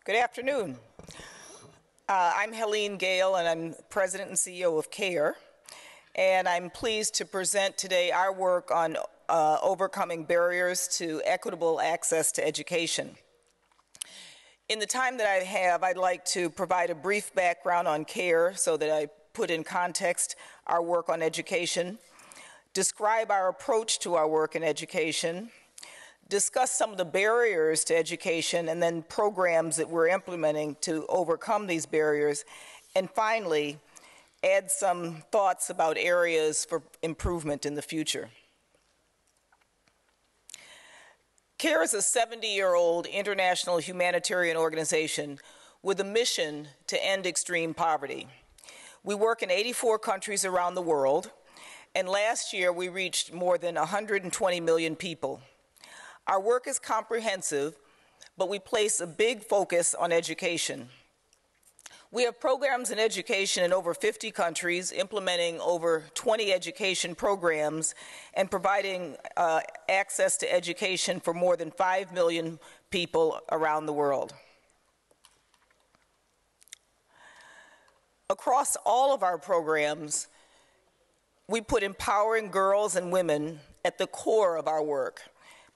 Good afternoon. I'm Helene Gayle, and I'm President and CEO of CARE. And I'm pleased to present today our work on overcoming barriers to equitable access to education. In the time that I have, I'd like to provide a brief background on CARE so that I put in context our work on education, describe our approach to our work in education, discuss some of the barriers to education and then programs that we're implementing to overcome these barriers, and finally, add some thoughts about areas for improvement in the future. CARE is a 70-year-old international humanitarian organization with a mission to end extreme poverty. We work in 84 countries around the world, and last year we reached more than 120 million people. Our work is comprehensive, but we place a big focus on education. We have programs in education in over 50 countries, implementing over 20 education programs and providing access to education for more than 5 million people around the world. Across all of our programs, we put empowering girls and women at the core of our work,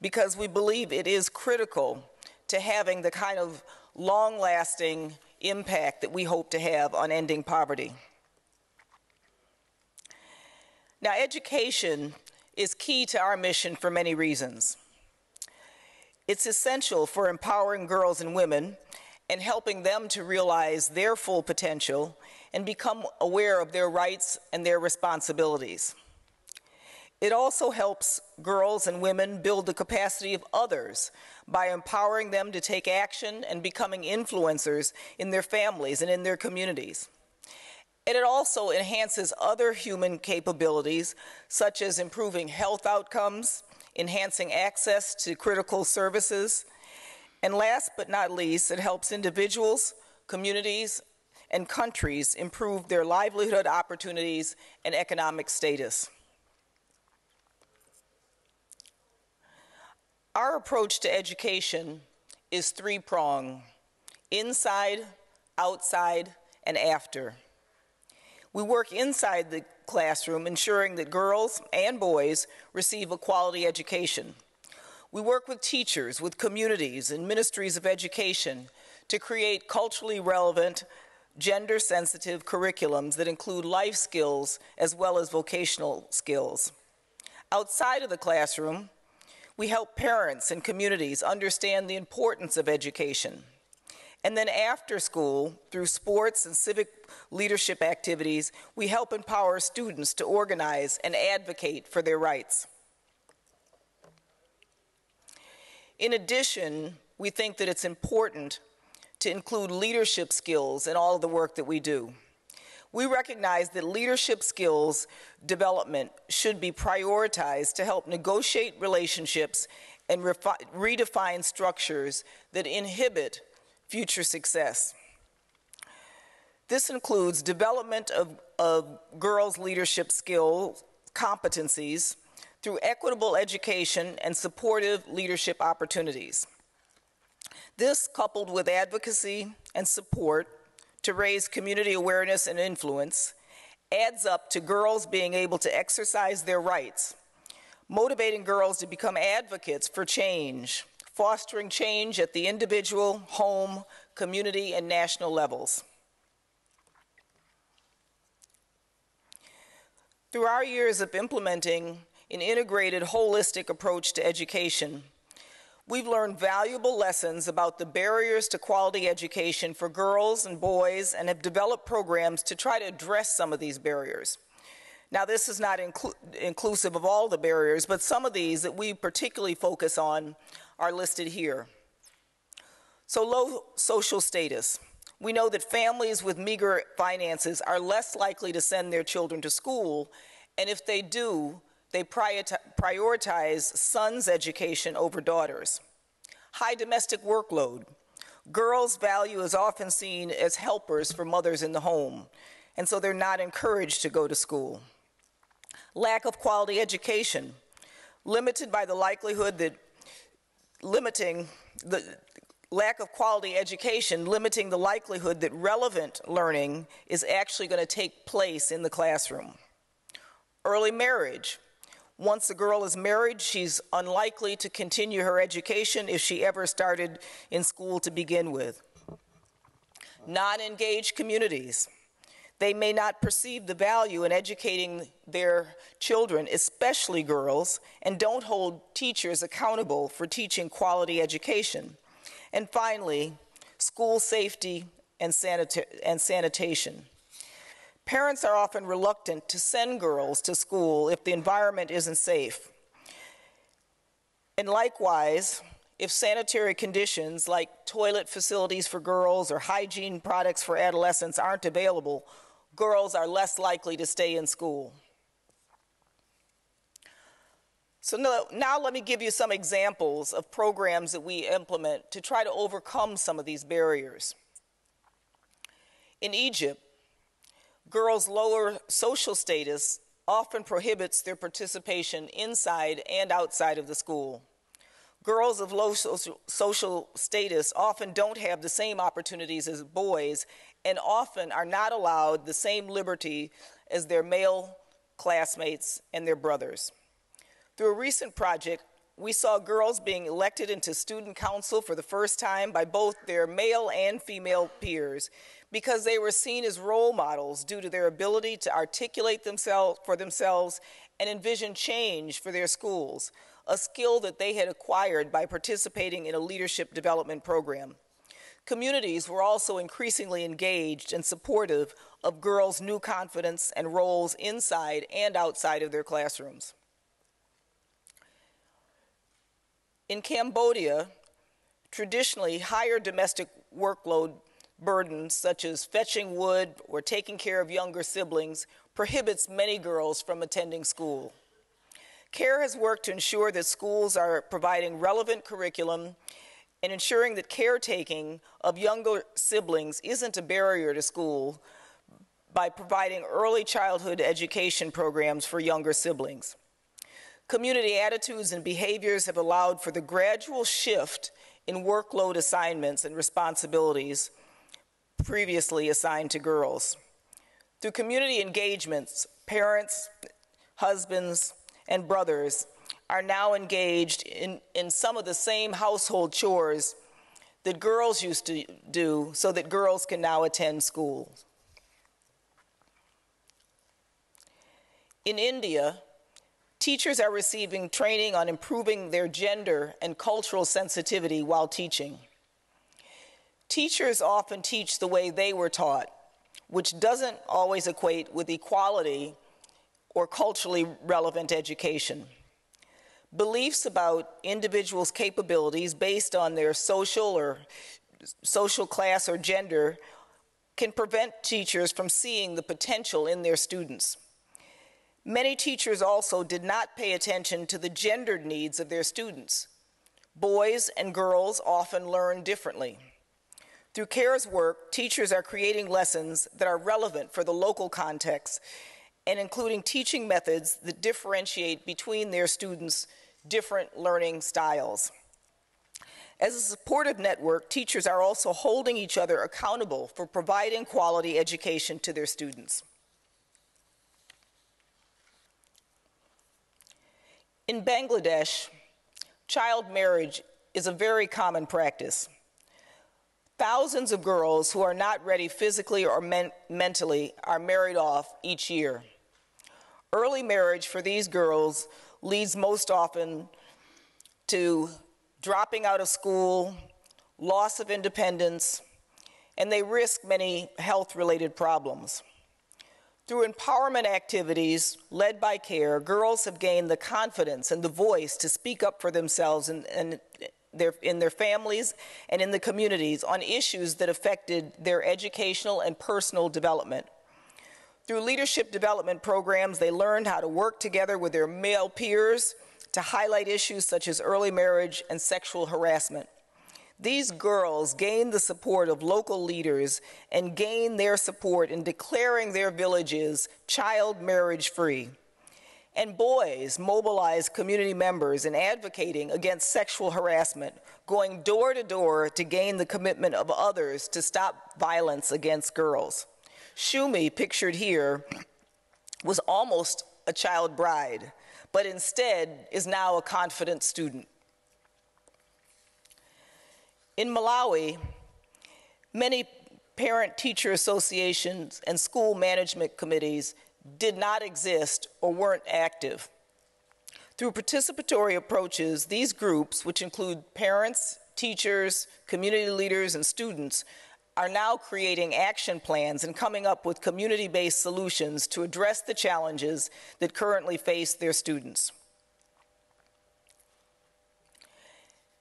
because we believe it is critical to having the kind of long-lasting impact that we hope to have on ending poverty. Now, education is key to our mission for many reasons. It's essential for empowering girls and women and helping them to realize their full potential and become aware of their rights and their responsibilities. It also helps girls and women build the capacity of others by empowering them to take action and becoming influencers in their families and in their communities. And it also enhances other human capabilities, such as improving health outcomes, enhancing access to critical services, and last but not least, it helps individuals, communities, and countries improve their livelihood opportunities and economic status. Our approach to education is three-pronged: inside, outside, and after. We work inside the classroom, ensuring that girls and boys receive a quality education. We work with teachers, with communities, and ministries of education to create culturally relevant, gender-sensitive curriculums that include life skills as well as vocational skills. Outside of the classroom, we help parents and communities understand the importance of education. And then after school, through sports and civic leadership activities, we help empower students to organize and advocate for their rights. In addition, we think that it's important to include leadership skills in all of the work that we do. We recognize that leadership skills development should be prioritized to help negotiate relationships and redefine structures that inhibit future success. This includes development of girls' leadership skills, competencies, through equitable education and supportive leadership opportunities. This, coupled with advocacy and support to raise community awareness and influence, adds up to girls being able to exercise their rights, motivating girls to become advocates for change, fostering change at the individual, home, community, and national levels. Through our years of implementing an integrated, holistic approach to education, we've learned valuable lessons about the barriers to quality education for girls and boys and have developed programs to try to address some of these barriers. Now, this is not inclusive of all the barriers, but some of these that we particularly focus on are listed here. So, low social status. We know that families with meager finances are less likely to send their children to school, and if they do, they prioritize sons' education over daughters. High domestic workload. Girls' value is often seen as helpers for mothers in the home, and so they're not encouraged to go to school. Lack of quality education, limited by the likelihood that lack of quality education limiting the likelihood that relevant learning is actually going to take place in the classroom. Early marriage. Once a girl is married, she's unlikely to continue her education if she ever started in school to begin with. Non-engaged communities. They may not perceive the value in educating their children, especially girls, and don't hold teachers accountable for teaching quality education. And finally, school safety and sanitation. Parents are often reluctant to send girls to school if the environment isn't safe. And likewise, if sanitary conditions like toilet facilities for girls or hygiene products for adolescents aren't available, girls are less likely to stay in school. So now let me give you some examples of programs that we implement to try to overcome some of these barriers. In Egypt, girls' lower social status often prohibits their participation inside and outside of the school. Girls of low social status often don't have the same opportunities as boys and often are not allowed the same liberty as their male classmates and their brothers. Through a recent project, we saw girls being elected into student council for the first time by both their male and female peers because they were seen as role models due to their ability to articulate themselves and envision change for their schools, a skill that they had acquired by participating in a leadership development program. Communities were also increasingly engaged and supportive of girls' new confidence and roles inside and outside of their classrooms. In Cambodia, traditionally higher domestic workload burdens such as fetching wood or taking care of younger siblings prohibits many girls from attending school. CARE has worked to ensure that schools are providing relevant curriculum and ensuring that caretaking of younger siblings isn't a barrier to school by providing early childhood education programs for younger siblings. Community attitudes and behaviors have allowed for the gradual shift in workload assignments and responsibilities previously assigned to girls. Through community engagements, parents, husbands, and brothers are now engaged in some of the same household chores that girls used to do so that girls can now attend school. In India, teachers are receiving training on improving their gender and cultural sensitivity while teaching. Teachers often teach the way they were taught, which doesn't always equate with equality or culturally relevant education. Beliefs about individuals' capabilities based on their social class or gender can prevent teachers from seeing the potential in their students. Many teachers also did not pay attention to the gendered needs of their students. Boys and girls often learn differently. Through CARE's work, teachers are creating lessons that are relevant for the local context and including teaching methods that differentiate between their students' different learning styles. As a supportive network, teachers are also holding each other accountable for providing quality education to their students. In Bangladesh, child marriage is a very common practice. Thousands of girls who are not ready physically or mentally are married off each year. Early marriage for these girls leads most often to dropping out of school, loss of independence, and they risk many health-related problems. Through empowerment activities led by CARE, girls have gained the confidence and the voice to speak up for themselves in their families and in the communities on issues that affected their educational and personal development. Through leadership development programs, they learned how to work together with their male peers to highlight issues such as early marriage and sexual harassment. These girls gained the support of local leaders and gained their support in declaring their villages child marriage free. And boys mobilize community members in advocating against sexual harassment, going door to door to gain the commitment of others to stop violence against girls. Shumi, pictured here, was almost a child bride, but instead is now a confident student. In Malawi, many parent-teacher associations and school management committees did not exist or weren't active. Through participatory approaches, these groups, which include parents, teachers, community leaders, and students, are now creating action plans and coming up with community-based solutions to address the challenges that currently face their students.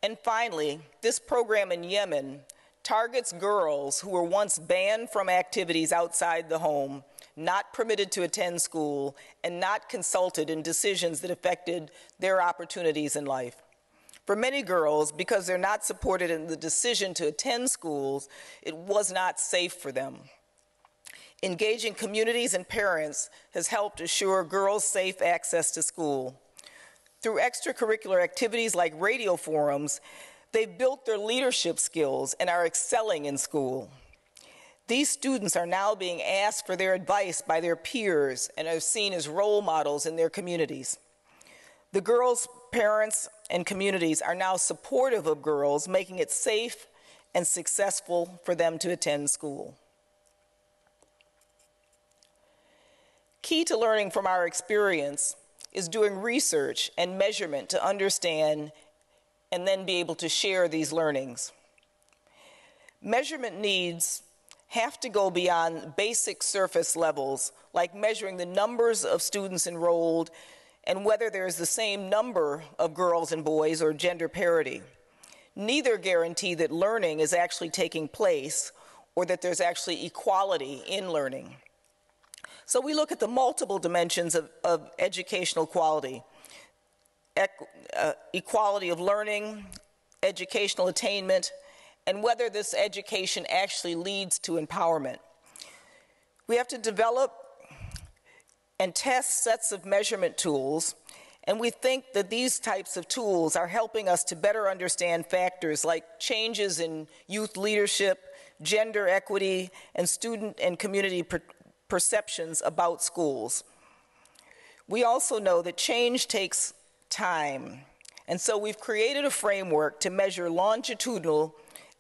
And finally, this program in Yemen targets girls who were once banned from activities outside the home, not permitted to attend school, and not consulted in decisions that affected their opportunities in life. For many girls, because they're not supported in the decision to attend schools, it was not safe for them. Engaging communities and parents has helped assure girls safe access to school. Through extracurricular activities like radio forums, they've built their leadership skills and are excelling in school. These students are now being asked for their advice by their peers and are seen as role models in their communities. The girls' parents and communities are now supportive of girls, making it safe and successful for them to attend school. Key to learning from our experience is doing research and measurement to understand and then be able to share these learnings. Measurement needs have to go beyond basic surface levels, like measuring the numbers of students enrolled and whether there's the same number of girls and boys or gender parity. Neither guarantee that learning is actually taking place or that there's actually equality in learning. So we look at the multiple dimensions of educational quality: equality of learning, educational attainment, and whether this education actually leads to empowerment. We have to develop and test sets of measurement tools, and we think that these types of tools are helping us to better understand factors like changes in youth leadership, gender equity, and student and community perceptions about schools. We also know that change takes time, and so we've created a framework to measure longitudinal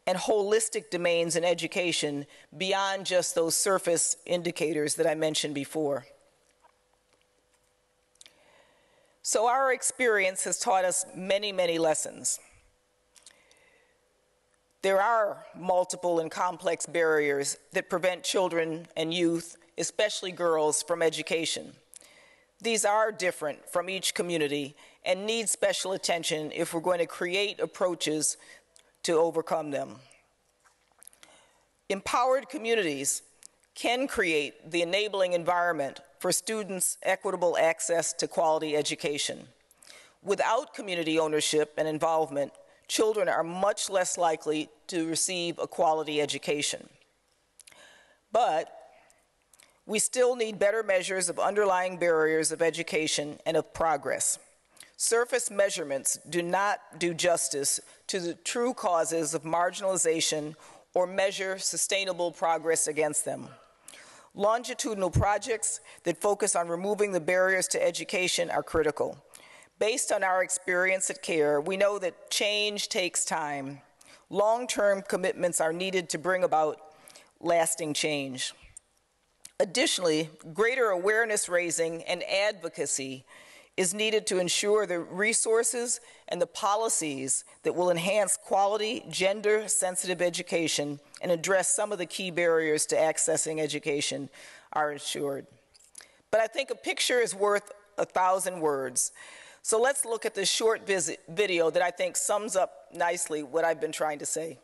and holistic domains in education beyond just those surface indicators that I mentioned before. So our experience has taught us many, many lessons. There are multiple and complex barriers that prevent children and youth, especially girls, from education. These are different from each community and need special attention if we're going to create approaches to overcome them. Empowered communities can create the enabling environment for students' equitable access to quality education. Without community ownership and involvement, children are much less likely to receive a quality education. But we still need better measures of underlying barriers of education and of progress. Surface measurements do not do justice to the true causes of marginalization or measure sustainable progress against them. Longitudinal projects that focus on removing the barriers to education are critical. Based on our experience at CARE, we know that change takes time. Long-term commitments are needed to bring about lasting change. Additionally, greater awareness raising and advocacy is needed to ensure the resources and the policies that will enhance quality, gender-sensitive education and address some of the key barriers to accessing education are ensured. But I think a picture is worth 1,000 words. So let's look at this short video that I think sums up nicely what I've been trying to say.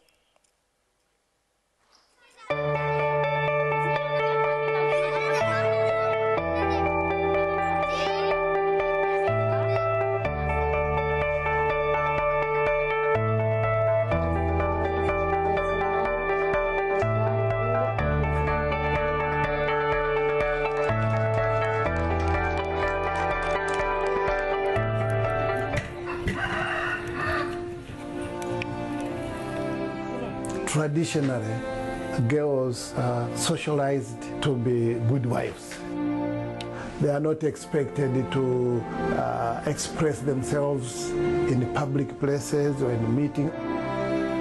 Traditionally, girls are socialized to be good wives. They are not expected to express themselves in public places or in meetings.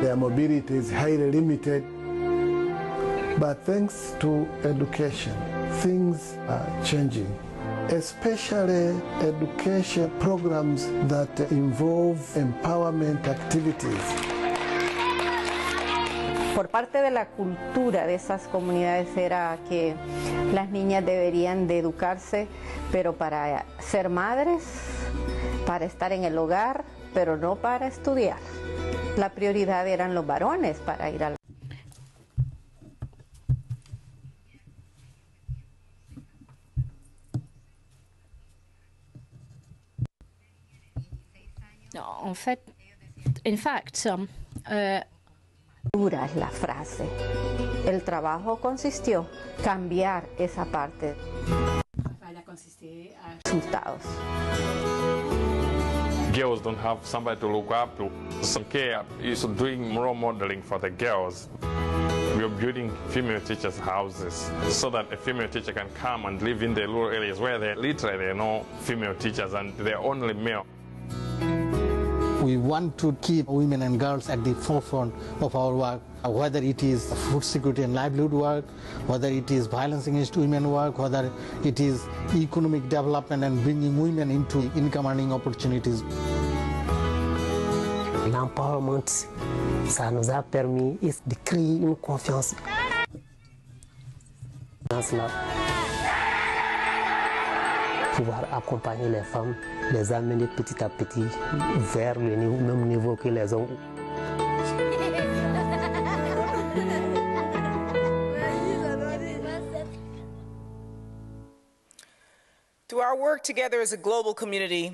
Their mobility is highly limited. But thanks to education, things are changing, especially education programs that involve empowerment activities. Por parte de la cultura de esas comunidades era que las niñas deberían de educarse, pero para ser madres, para estar en el hogar, pero no para estudiar. La prioridad eran los varones para ir al... No, in fact, Dura es la frase. El trabajo consistió en cambiar esa parte. Resultados. Girls don't have somebody to look up to. So care is doing role modeling for the girls. We are building female teachers' houses so that a female teacher can come and live in the rural areas where there literally are no female teachers and they're only male. We want to keep women and girls at the forefront of our work, whether it is food security and livelihood work, whether it is violence against women work, whether it is economic development and bringing women into income earning opportunities. L'empowerment, ça nous a permis de créer une confiance. Pouvoir accompagner les femmes, les amener petit à petit vers le même niveau que les hommes. Through our work together as a global community,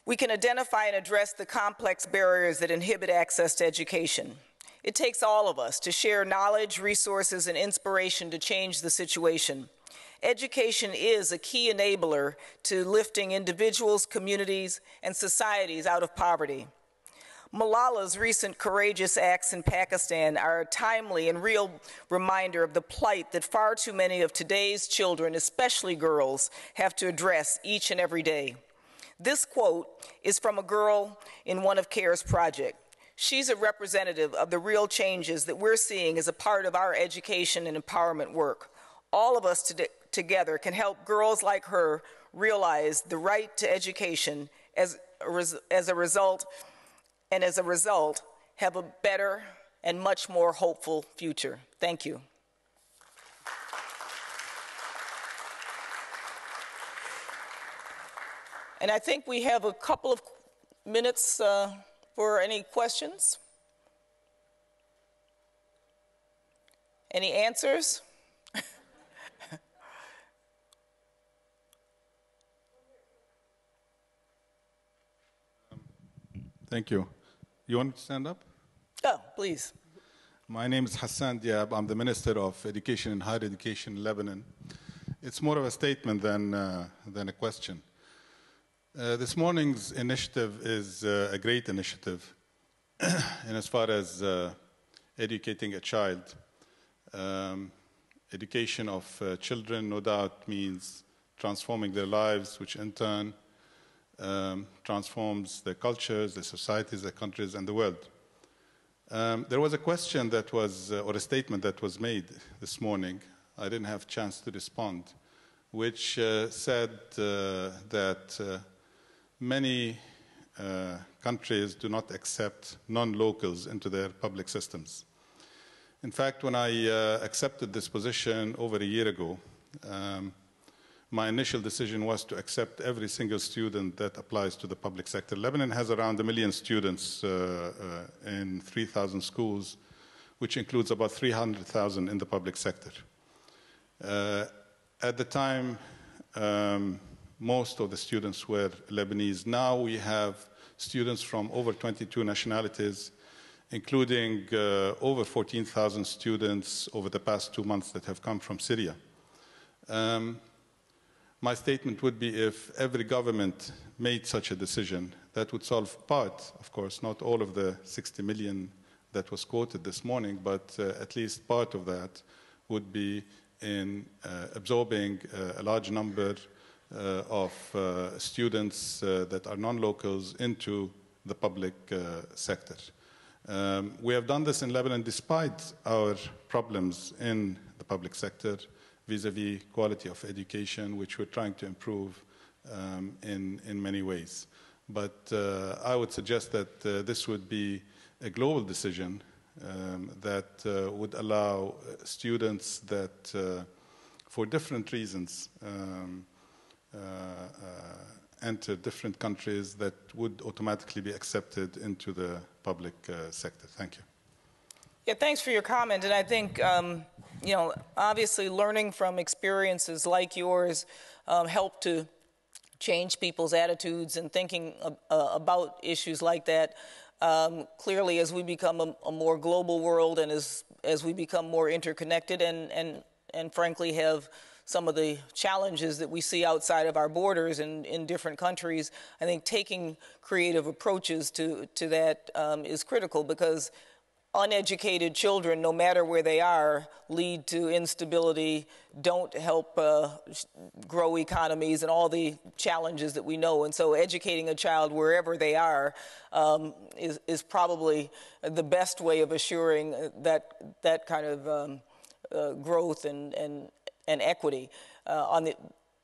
we can identify and address the complex barriers that inhibit access to education. It takes all of us to share knowledge, resources, and inspiration to change the situation. Education is a key enabler to lifting individuals, communities, and societies out of poverty. Malala's recent courageous acts in Pakistan are a timely and real reminder of the plight that far too many of today's children, especially girls, have to address each and every day. This quote is from a girl in one of CARE's projects. She's a representative of the real changes that we're seeing as a part of our education and empowerment work. All of us together can help girls like her realize the right to education as a result have a better and much more hopeful future. Thank you. And I think we have a couple of minutes for any questions. Any answers? Thank you. You want to stand up? Oh, please. My name is Hassan Diab. I'm the Minister of Education and Higher Education in Lebanon. It's more of a statement than a question. This morning's initiative is a great initiative in as far as educating a child. Education of children, no doubt, means transforming their lives, which in turn transforms their cultures, their societies, their countries, and the world. There was a question that was, or a statement that was made this morning. I didn't have a chance to respond, which said that many countries do not accept non-locals into their public systems. In fact, when I accepted this position over a year ago, my initial decision was to accept every single student that applies to the public sector. Lebanon has around 1 million students in 3,000 schools, which includes about 300,000 in the public sector. At the time, most of the students were Lebanese. Now we have students from over 22 nationalities, including over 14,000 students over the past 2 months that have come from Syria. My statement would be if every government made such a decision, that would solve part, of course, not all of the 60 million that was quoted this morning, but at least part of that would be in absorbing a large number of students that are non-locals into the public sector. We have done this in Lebanon despite our problems in the public sector vis-a-vis quality of education, which we're trying to improve in many ways. But I would suggest that this would be a global decision that would allow students that, for different reasons, enter different countries that would automatically be accepted into the public sector. Thank you. Yeah, thanks for your comment. And I think, you know, obviously learning from experiences like yours help to change people's attitudes and thinking about issues like that. Clearly, as we become a more global world and as we become more interconnected and frankly have some of the challenges that we see outside of our borders in different countries, I think taking creative approaches to that is critical, because uneducated children, no matter where they are, lead to instability, don't help grow economies and all the challenges that we know. And so educating a child wherever they are is probably the best way of assuring that kind of growth and equity.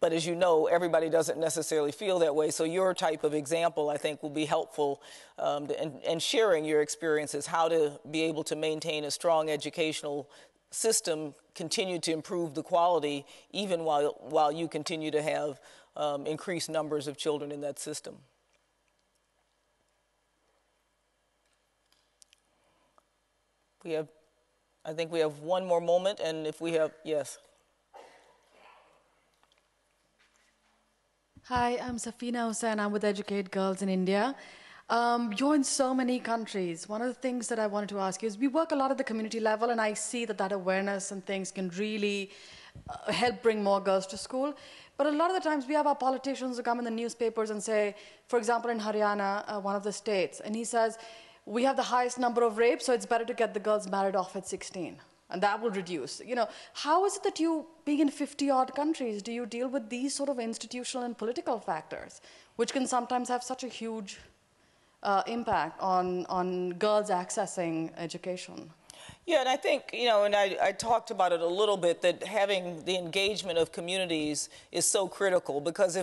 But as you know, everybody doesn't necessarily feel that way. So your type of example, I think, will be helpful and sharing your experiences, how to be able to maintain a strong educational system, continue to improve the quality, even while you continue to have increased numbers of children in that system. I think we have one more moment, and if we have, yes. Hi, I'm Safina Hussain. I'm with Educate Girls in India. You're in so many countries. One of the things that I wanted to ask you is we work a lot at the community level, and I see that awareness and things can really help bring more girls to school. But a lot of the times we have our politicians who come in the newspapers and say, for example, in Haryana, one of the states, and he says, we have the highest number of rapes, so it's better to get the girls married off at 16. And that will reduce. You know, how is it that you, being in 50-odd countries, do you deal with these sort of institutional and political factors, which can sometimes have such a huge impact on girls accessing education? Yeah, and I think, you know, and I talked about it a little bit, that having the engagement of communities is so critical, because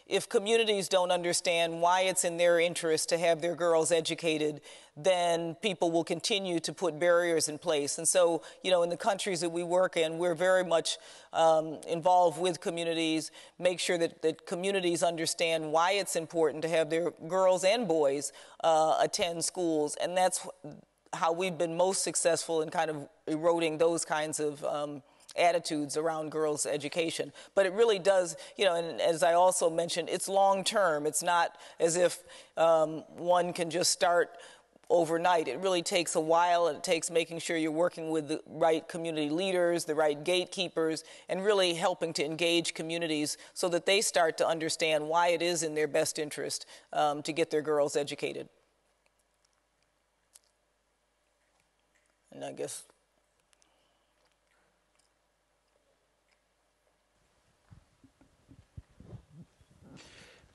if communities don't understand why it's in their interest to have their girls educated, then people will continue to put barriers in place. And so, you know, in the countries that we work in, we're very much involved with communities, make sure that communities understand why it's important to have their girls and boys attend schools. And that's how we've been most successful in kind of eroding those kinds of attitudes around girls' education. But it really does, you know, and as I also mentioned, it's long term. It's not as if one can just start overnight. It really takes a while, and it takes making sure you're working with the right community leaders, the right gatekeepers, and really helping to engage communities so that they start to understand why it is in their best interest to get their girls educated. And I guess.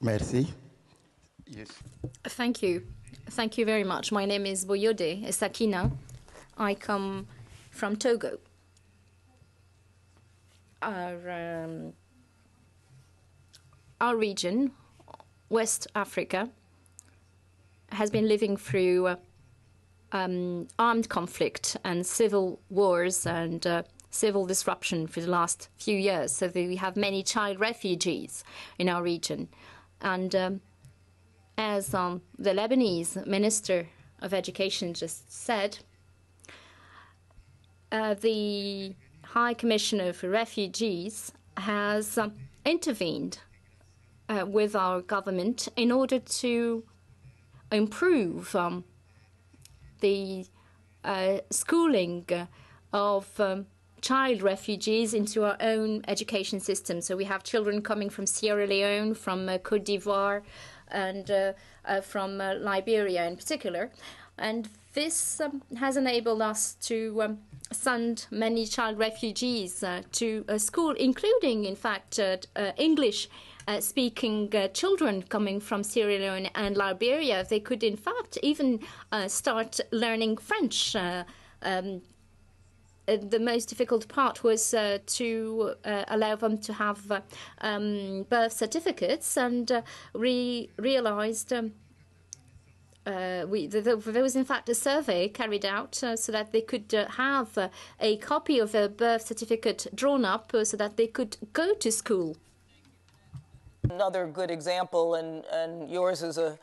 Merci. Yes. Thank you. Thank you very much. My name is Boyode Sakina. I come from Togo. Our region, West Africa, has been living through armed conflict and civil wars and civil disruption for the last few years. So we have many child refugees in our region. And as the Lebanese Minister of Education just said, the High Commissioner for Refugees has intervened with our government in order to improve the schooling of child refugees into our own education system. So we have children coming from Sierra Leone, from Côte d'Ivoire, and from Liberia in particular. And this has enabled us to send many child refugees to school, including, in fact, English-speaking children coming from Sierra Leone and Liberia. They could, in fact, even start learning French. The most difficult part was to allow them to have birth certificates, and realized there was in fact a survey carried out so that they could have a copy of a birth certificate drawn up so that they could go to school. Another good example, and yours is a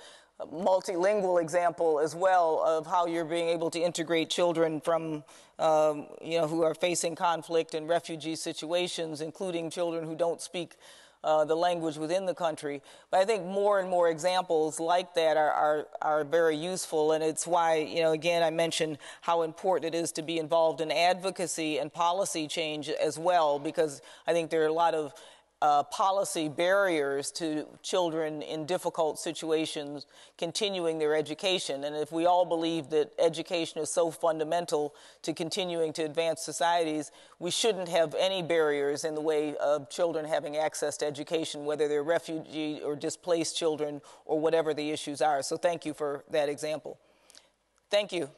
multilingual example as well, of how you're being able to integrate children from, who are facing conflict and refugee situations, including children who don't speak the language within the country. But I think more and more examples like that are very useful, and it's why, again, I mentioned how important it is to be involved in advocacy and policy change as well, because I think there are a lot of policy barriers to children in difficult situations continuing their education. And if we all believe that education is so fundamental to continuing to advance societies, we shouldn't have any barriers in the way of children having access to education, whether they're refugee or displaced children or whatever the issues are. So thank you for that example. Thank you.